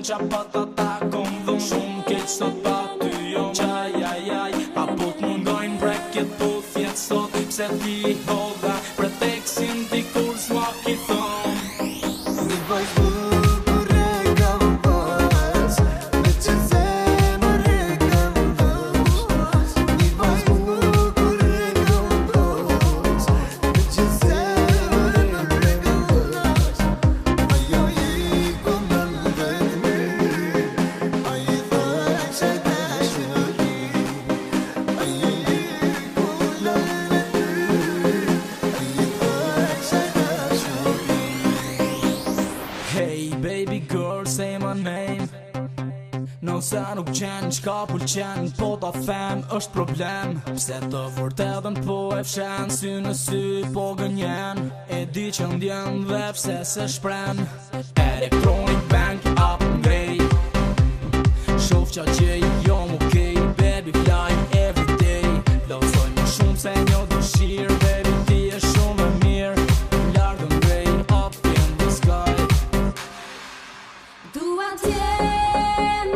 qa patata kom dhun shumë keq sot pa ty jo qaj apo t'mundojnë breket po thjet sot pse ti hodha preteksin ti kur s'ma ki thon Një vajzë bukur e kam pas, me që zemër e kam pas. Një vajzë bukur e kam pas, me që zemër e kam pas. Ajo i këndon vetëmi, ai thaj që dashuri. Ajo i këndon vetëmi, ai thaj që dashuri. Hey baby girl say my name No sa nuk qenë qka pëlqen Po ta them është problem Pse të vërtetën po e fshen Sy në sy po gënjen E di që ndjen dhe pse se shpren Electronic bank up ngrej Shof qa gjej jo m'okej Baby fly everyday Lozoj më shumë se një dëshirë Baby ti e shumë e mirë Largë ngrej up in the sky Dua t'jem